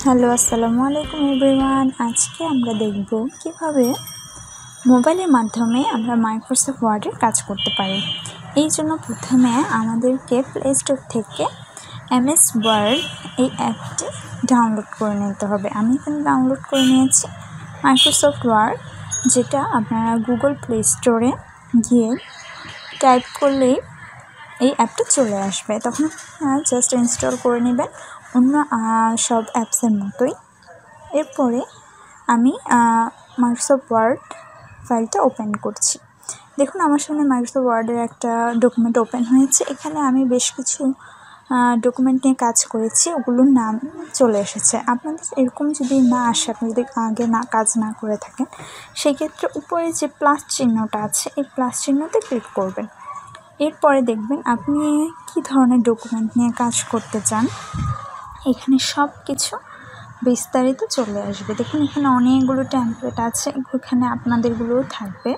Hello, আসসালামু আলাইকুম everyone. আজকে আমরা দেখব কিভাবে মোবাইলের মাধ্যমে আমরা মাইক্রোসফট ওয়ার্ডের কাজ করতে পারি। এই জন্য প্রথমে আমাদেরকে প্লে স্টোর থেকে এমএস ওয়ার্ড এই অ্যাপটি ডাউনলোড করে নিতে হবে। আমি এখানে ডাউনলোড করে নিয়েছি মাইক্রোসফট ওয়ার্ড, যেটা আপনারা গুগল প্লে স্টোরে গিয়ে টাইপ করলেই এই অ্যাপটা চলে আসবে। তখন জাস্ট ইনস্টল করে নেবেন অন্য সব অ্যাপসের মতোই। এরপরে আমি মাইক্রোসফট ওয়ার্ড ফাইলটা ওপেন করছি। দেখুন আমার সামনে মাইক্রোসফট ওয়ার্ডের একটা ডকুমেন্ট ওপেন হয়েছে। এখানে আমি বেশ কিছু ডকুমেন্ট নিয়ে কাজ করেছি, ওগুলোর নাম চলে এসেছে। আপনাদের এরকম যদি না আসে, আপনি যদি আগে কাজ না করে থাকেন, সেক্ষেত্রে উপরে যে প্লাস চিহ্নটা আছে এই প্লাস চিহ্নতে ক্লিক করবেন। এরপরে দেখবেন আপনি কী ধরনের ডকুমেন্ট নিয়ে কাজ করতে চান, এখানে সব কিছু বিস্তারিত চলে আসবে। দেখুন এখানে অনেকগুলো টেমপ্লেট আছে, এখানে আপনাদেরগুলোও থাকবে।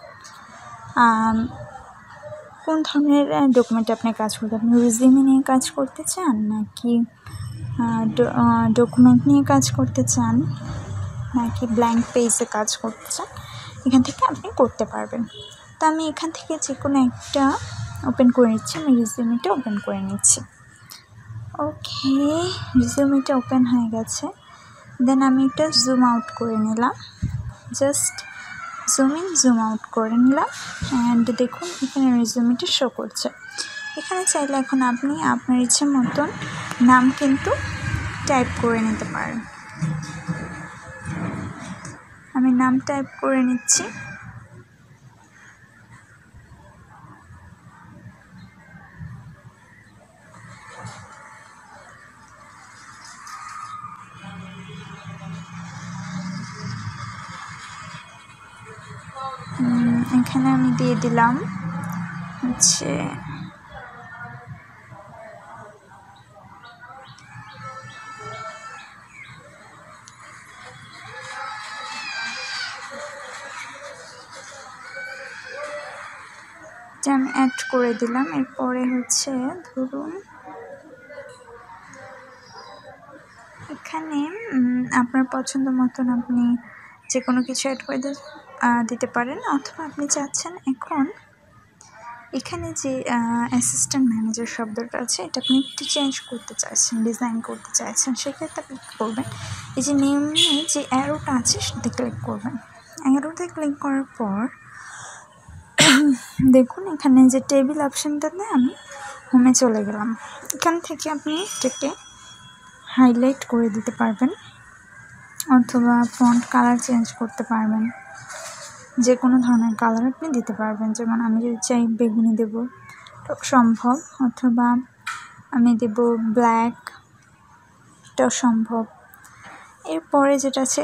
কোন ধরনের ডকুমেন্টে আপনি কাজ করতে, আপনি রিজিউমে নিয়ে কাজ করতে চান, নাকি ডকুমেন্ট নিয়ে কাজ করতে চান, নাকি ব্ল্যাঙ্ক পেজে কাজ করতে চান, এখান থেকে আপনি করতে পারবেন। তো আমি এখান থেকে যে কোনো একটা ওপেন করে নিচ্ছি। আমি রিজিউমেটা ওপেন করে নিচ্ছি। ওকে, রিজিউমেটা ওপেন হয়ে গেছে। দেন আমি এটা জুম আউট করে নিলাম, just zoom in zoom out করে নিলাম। অ্যান্ড দেখুন এখানে রিজিউমেটা শো করছে। এখানে চাইলে এখন আপনি আপনার ইচ্ছে মতন নাম কিন্তু টাইপ করে নিতে পারেন। আমি নাম টাইপ করে নিচ্ছি। এখানে আমি দিয়ে দিলাম হচ্ছে আমি অ্যাড করে দিলাম। এরপরে হচ্ছে ধরুন এখানে আপনার পছন্দ মতন আপনি যে কোনো কিছু অ্যাড করে দিতে পারেন, অথবা আপনি চাচ্ছেন এখন এখানে যে অ্যাসিস্ট্যান্ট ম্যানেজার শব্দটা আছে এটা আপনি একটু চেঞ্জ করতে চাইছেন, ডিজাইন করতে চাইছেন, সেক্ষেত্রে আপনি কী করবেন, এই যে নেমে যে অ্যারোটা আছে সেটাতে ক্লিক করবেন। অ্যারোতে ক্লিক করার পর দেখুন এখানে যে টেবিল অপশানটাতে আমি হোমে চলে গেলাম। এখান থেকে আপনি এটাকে হাইলাইট করে দিতে পারবেন, অথবা ফন্ট কালার চেঞ্জ করতে পারবেন। যে কোনো ধরনের কালার আপনি দিতে পারবেন, যেমন আমি যদি চাই বেগুনি দেব সম্ভব, অথবা আমি দেব ব্ল্যাক, এটাও সম্ভব। এরপরে যেটা আছে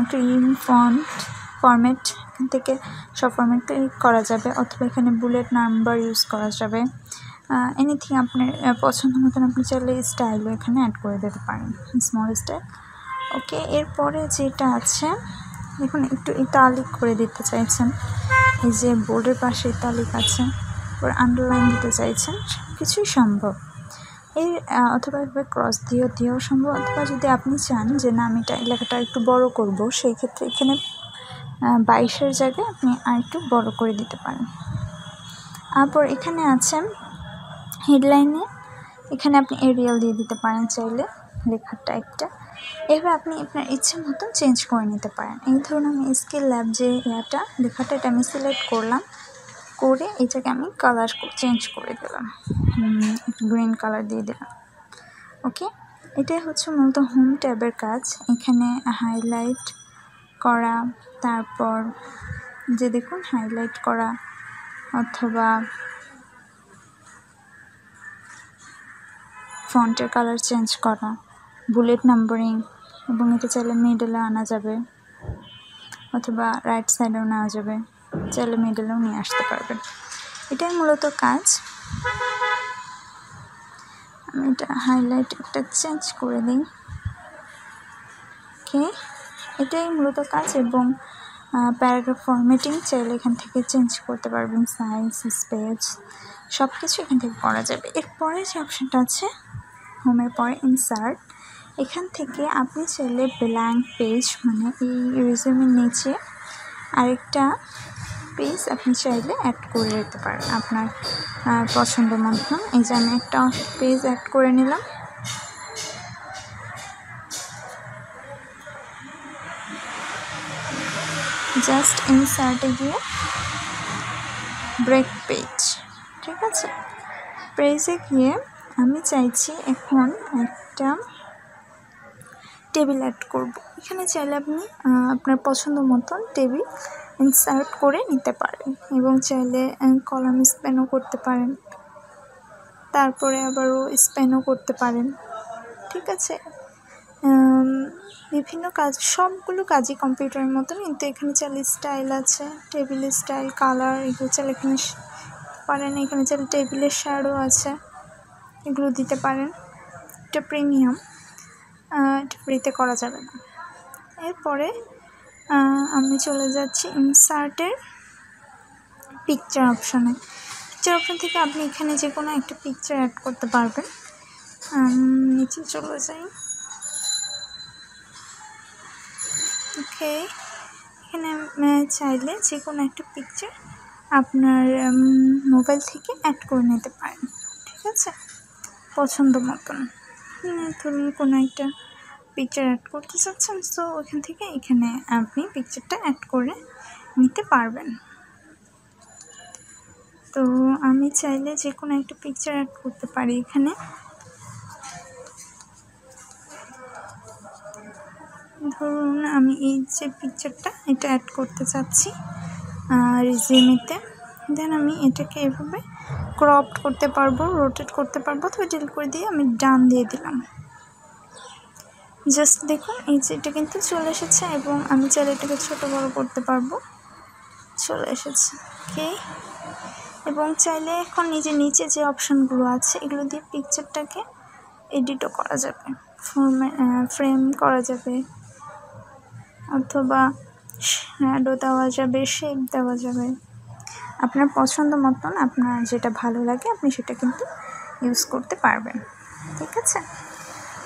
ক্রিম ফরম্যাট, এখান থেকে সব ফরম্যাট ক্লিক করা যাবে, অথবা এখানে বুলেট নাম্বার ইউজ করা যাবে। এনিথিং আপনার পছন্দ মতন আপনি চাইলে স্টাইলও এখানে অ্যাড করে দিতে পারেন, স্মল স্টাইল। ওকে, এরপরে যেটা আছে দেখুন একটু ইতালিক করে দিতে চাইছেন, এই যে বোর্ডের পাশে ইতালিক আছে, ওর আন্ডারলাইন দিতে চাইছেন, সব কিছুই সম্ভব। এর অথবা এভাবে ক্রস দিয়েও সম্ভব, অথবা যদি আপনি চান যে না আমি লেখাটা একটু বড় করব, সেই ক্ষেত্রে এখানে 22-এর জায়গায় আপনি আর একটু বড় করে দিতে পারেন। তারপর এখানে আছে হেডলাইনে, এখানে আপনি এরিয়াল দিয়ে দিতে পারেন চাইলে লেখার টাইপটা। এভাবে আপনি আপনার ইচ্ছে মতো চেঞ্জ করে নিতে পারেন। এই ধরুন আমি স্কিল ল্যাব যে লেখাটা এটা আমি সিলেক্ট করলাম, করে এটাকে আমি কালার চেঞ্জ করে দিলাম, গ্রিন কালার দিয়ে দিলাম। ওকে, এটাই হচ্ছে মূলত হোম ট্যাবের কাজ। এখানে হাইলাইট করা, তারপর যে দেখুন হাইলাইট করা, অথবা ফন্টের কালার চেঞ্জ করা, বুলেট নাম্বারিং, এবং এটা চাইলে মিডলে আনা যাবে, অথবা রাইট সাইডেও নেওয়া যাবে, চাইলে মিডলেও নিয়ে আসতে পারবেন। এটাই মূলত কাজ। আমি এটা হাইলাইট একটা চেঞ্জ করে দিই। ওকে, এটাই মূলত কাজ। এবং প্যারাগ্রাফ ফরম্যাটিং চাইলে এখান থেকে চেঞ্জ করতে পারবেন, সাইজ, স্পেস, সব কিছু এখান থেকে করা যাবে। এরপরে যে অপশানটা আছে হোমের পরে ইনসার্ট, এখান থেকে আপনি চাইলে ব্ল্যাঙ্ক পেজ মানে এই রিজিউমের নিচে আরেকটা পেজ আপনি চাইলে অ্যাড করে দিতে পারেন আপনার পছন্দ মতন। এই যে আমি একটা পেজ অ্যাড করে নিলাম। জাস্ট ইনসার্টে গিয়ে ব্রেক পেজ, ঠিক আছে। পেজে গিয়ে আমি চাইছি এখন একটা টেবিল অ্যাড করব। এখানে চাইলে আপনি আপনার পছন্দ মতন টেবিল ইনসার্ট করে নিতে পারেন এবং চাইলে কলাম স্প্যানও করতে পারেন, তারপরে আবারও স্প্যানও করতে পারেন, ঠিক আছে। বিভিন্ন কাজ, সবগুলো কাজই কম্পিউটারের মতন, কিন্তু এখানে চাইলে স্টাইল আছে, টেবিল স্টাইল, কালার, এগুলো চাইলে এখানে পারেন। এখানে চাইলে টেবিলের শ্যাডো আছে, এগুলো দিতে পারেন। এটা প্রিমিয়াম, এটা ফ্রিতে করা যাবে না। এরপরে আমি চলে যাচ্ছি ইনসার্টের পিকচার অপশানে। পিকচার অপশান থেকে আপনি এখানে যে কোনো একটা পিকচার অ্যাড করতে পারবেন। নিচে চলে যাই। ওকে, এখানে চাইলে যে কোনো একটা পিকচার আপনার মোবাইল থেকে অ্যাড করে নিতে পারেন, ঠিক আছে, পছন্দ মতন। ধরুন কোনো একটা পিকচার অ্যাড করতে চাচ্ছেন, তো ওইখান থেকে এখানে আপনি পিকচারটা অ্যাড করে নিতে পারবেন। তো আমি চাইলে যে কোনো একটা পিকচার অ্যাড করতে পারি এখানে। ধরুন আমি এই যে পিকচারটা এটা অ্যাড করতে চাচ্ছি রিজিউমেতে, দেন আমি এটাকে এভাবে ক্রপ করতে পারবো, রোটেট করতে পারবো, তবে ডিলিট করে দিয়ে আমি ডান দিয়ে দিলাম। জাস্ট দেখুন এই যে এটা কিন্তু চলে এসেছে এবং আমি চাইলে এটাকে ছোটো বড়ো করতে পারবো, চলে এসেছে। ওকে, এবং চাইলে এখন এই যে নিচে যে অপশানগুলো আছে এগুলো দিয়ে পিকচারটাকে এডিটও করা যাবে, ফ্রেম করা যাবে, অথবা শ্যাডো দেওয়া যাবে, শেপ দেওয়া যাবে, আপনার পছন্দ মতন আপনার যেটা ভালো লাগে আপনি সেটা কিন্তু ইউজ করতে পারবেন, ঠিক আছে।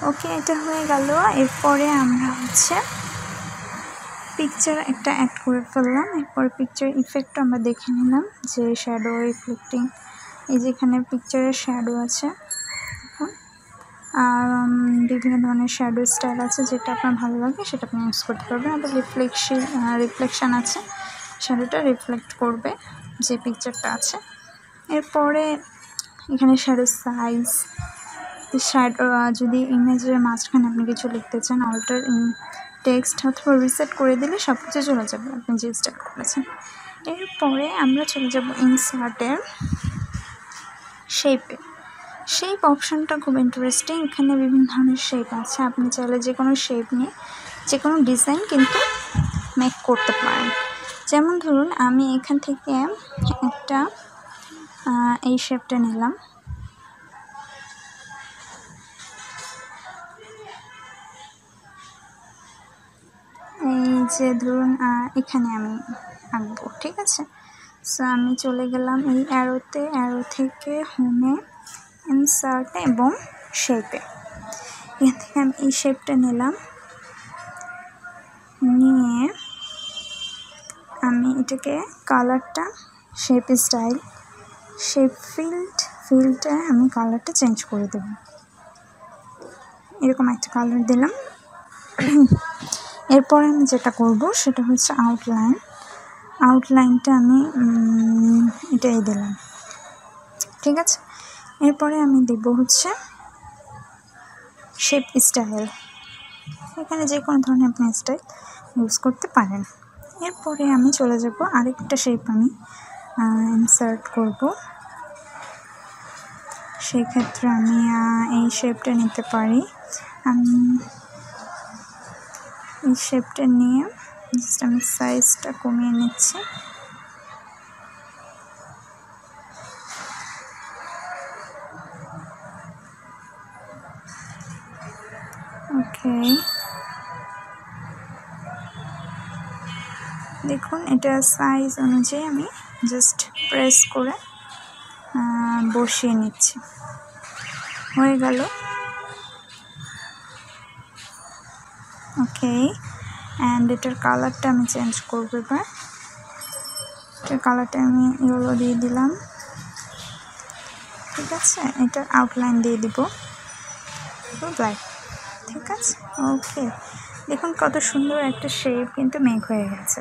ওকে, এটা হয়ে গেল। এরপরে আমরা হচ্ছে পিকচার একটা অ্যাড করে ফেললাম। এরপরে পিকচার ইফেক্টটা আমরা দেখে নিলাম যে শ্যাডো রিফ্লেক্টিং, এই যেখানে পিকচারের শ্যাডো আছে, আর বিভিন্ন ধরনের শ্যাডো স্টাইল আছে, যেটা আপনার ভালো লাগে সেটা আপনি ইউজ করতে পারবেন। আবার রিফ্লেকশান আছে, শ্যাডোটা রিফ্লেক্ট করবে যে পিকচারটা আছে। এরপরে এখানে শ্যাডো সাইজ, শ্যাডো যদি ইমেজের মাঝখানে আপনি কিছু লিখতে চান, অল্টার টেক্সট অথবা রিসেট করে দিলে সব কিছু চলে যাবে আপনি যে স্টাইল করেছেন। এরপরে আমরা চলে যাব ইনসার্টের শেপে। শেপ অপশানটা খুব ইন্টারেস্টিং, এখানে বিভিন্ন ধরনের শেপ আছে, আপনি চাইলে যে কোনো শেপ নিয়ে যে কোনো ডিজাইন কিন্তু মেক করতে পারেন। যেমন ধরুন আমি এখান থেকে একটা এই শেপটা নিলাম, এই যে ধরুন এখানে আমি আঁকবো, ঠিক আছে। সো আমি চলে গেলাম এই অ্যারোতে, অ্যারো থেকে হোমে, ইনসার্টে এবং শেপে। এখান থেকে আমি এই শেপটা নিলাম, নিয়ে আমি এটাকে কালারটা শেপ স্টাইল, শেপ ফিল্ডে আমি কালারটা চেঞ্জ করে দেব, এরকম একটা কালার দিলাম। এরপরে আমি যেটা করব সেটা হচ্ছে আউটলাইনটা আমি এটাই দিলাম, ঠিক আছে। এরপরে আমি দেব হচ্ছে শেপ স্টাইল, এখানে যে কোনো ধরনের আপনি স্টাইল ইউজ করতে পারেন। এরপরে আমি চলে যাব আরেকটা শেপ আমি ইনসার্ট করব, সেই ক্ষেত্রে আমি এই শেপটা নিতে পারি। আমি এই শেপটা নিয়ে জাস্ট আমি সাইজটা কমিয়ে নিচ্ছি। ওকে, দেখুন এটা সাইজ অনুযায়ী আমি জাস্ট প্রেস করে বসিয়ে নিচ্ছি, হয়ে গেল। ওকে, অ্যান্ড এটার কালারটা আমি চেঞ্জ করবো এবার। এটার কালারটা আমি ইয়েলো দিয়ে দিলাম, ঠিক আছে। এটার আউটলাইন দিয়ে দিব ব্ল্যাক, ঠিক আছে। ওকে, দেখুন কত সুন্দর একটা শেপ কিন্তু মেক হয়ে গেছে,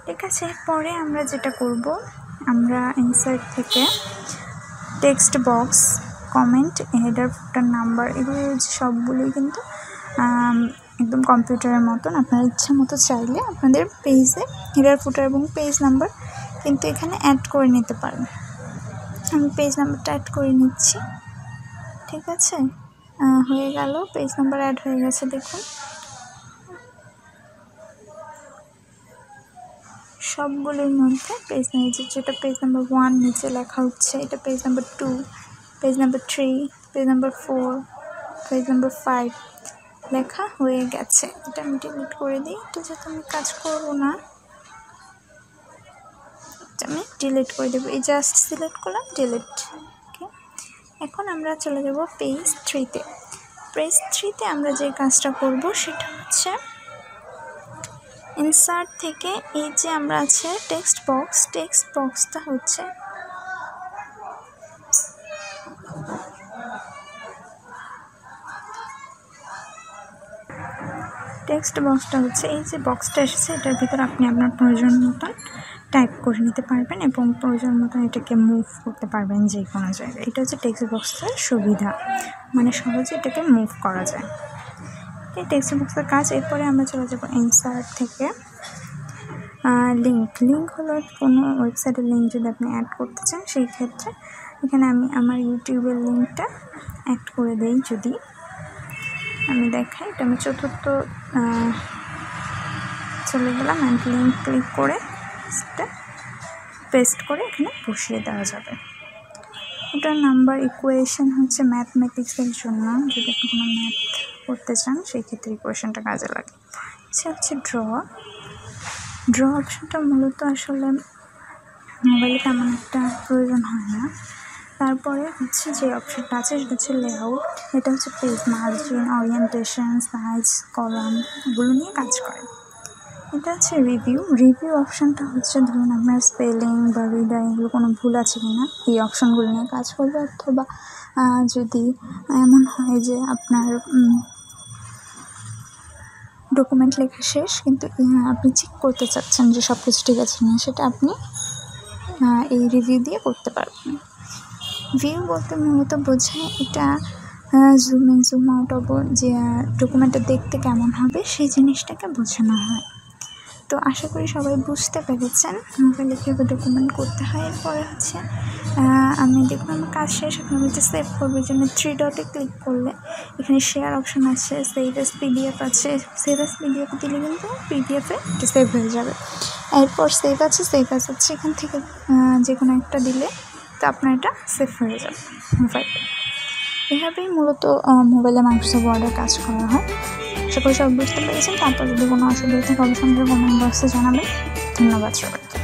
ঠিক আছে। এরপরে আমরা যেটা করব, আমরা ইনসার্ট থেকে টেক্সট বক্স, কমেন্ট, হেডার, ফুটার, নাম্বার, এগুলো সবগুলোই কিন্তু একদম কম্পিউটারের মতন আপনার ইচ্ছা মতো চাইলে আপনাদের পেজে হেডার, ফুটার এবং পেজ নাম্বার কিন্তু এখানে অ্যাড করে নিতে পারেন। আমি পেজ নাম্বারটা অ্যাড করে নিচ্ছি, ঠিক আছে। হয়ে গেল, পেজ নাম্বার অ্যাড হয়ে গেছে। দেখুন সবগুলোর মধ্যে পেজ নিয়েছে, যেটা পেজ নাম্বার 1 নিচে লেখা হচ্ছে, এটা page number 2, page number 3, page number 4, page number 5 লেখা হয়ে গেছে। এটা আমি ডিলিট করে দিই, এটা যাতে আমি কাজ করবো না, আমি ডিলিট করে দেবো। এই জাস্ট সিলেক্ট করলাম, ডিলিট। ওকে, এখন আমরা চলে যাব পেজ 3-তে। পেজ 3-তে আমরা যে কাজটা করব সেটা হচ্ছে ইনসার্ট থেকে এই যে আমরা আছে টেক্সট বক্সটা হচ্ছে এই যে বক্সটা এসেছে, এটার ভিতরে আপনি আপনার প্রয়োজন মতন টাইপ করে নিতে পারবেন এবং প্রয়োজন মতন এটাকে মুভ করতে পারবেন যে কোনো জায়গায়। এটা হচ্ছে টেক্সট বক্সের সুবিধা, মানে সহজে এটাকে মুভ করা যায়, এই টেক্সট বক্সের কাজ। এরপরে আমরা চলে যাব ইনসার্ট থেকে লিঙ্ক হলো কোনো ওয়েবসাইটের লিঙ্ক যদি আপনি অ্যাড করতে চান, সেই ক্ষেত্রে এখানে আমি আমার ইউটিউবের লিঙ্কটা অ্যাড করে দেই। যদি আমি দেখাই, এটা আমি চতুর্থ চলে গেলাম, অ্যান্ড লিঙ্ক ক্লিক করে সেটা পেস্ট করে এখানে বসিয়ে দেওয়া যাবে। ওটার নাম্বার ইকুয়েশন হচ্ছে ম্যাথমেটিক্সের জন্য, যদি আপনি কোনো ম্যাথ করতে চান সেই ক্ষেত্রে ইকুয়েশনটা কাজে লাগে। সে হচ্ছে ড্র অপশনটা মূলত আসলে মোবাইলে তেমন একটা প্রয়োজন হয় না। তারপরে হচ্ছে যে অপশনটা আছে সেটা হচ্ছে লেআউট, এটা হচ্ছে page margin, orientation, size, column, এগুলো নিয়ে কাজ করে। এটা হচ্ছে রিভিউ অপশনটা হচ্ছে ধরুন আপনার স্পেলিং বা রিডার এগুলো কোনো ভুল আছে কিনা এই অপশনগুলো নিয়ে কাজ করবে, অথবা যদি এমন হয় যে আপনার ডকুমেন্ট লেখা শেষ কিন্তু আপনি চেক করতে চাচ্ছেন যে সব কিছু ঠিক আছে না, সেটা আপনি এই রিভিউ দিয়ে করতে পারবেন। ভিউ বলতে মূলত বোঝায় এটা জুম ইন জুম আউট যে ডকুমেন্টটা দেখতে কেমন হবে সেই জিনিসটাকে বোঝানো হয়। তো আশা করি সবাই বুঝতে পেরেছেন মোবাইলে কীভাবে ডকুমেন্ট করতে হয়। এরপরে হচ্ছে আমি দেখুন আমার কাজ শেষ, এখন আমি সেভ করবো। জন্য 3 ডটে ক্লিক করলে এখানে শেয়ার অপশন আছে, সেভ এস পিডিএফ আছে। সেভ এস পিডিএফ দিলে কিন্তু পিডিএফে এটা সেভ হয়ে যাবে। এরপর সেভ আছে এখান থেকে যে কোনো একটা দিলে তো আপনার এটা সেভ হয়ে যাবে মোবাইলে। এভাবেই মূলত মোবাইলে মাইক্রোসফট ওয়ার্ডের কাজ করা হয়। আশা করি সব বুঝতে পেরেছেন। তারপর যদি কোনো অসুবিধা থাকে অবশ্যই কমেন্ট বক্সে জানাবেন। ধন্যবাদ সবাইকে।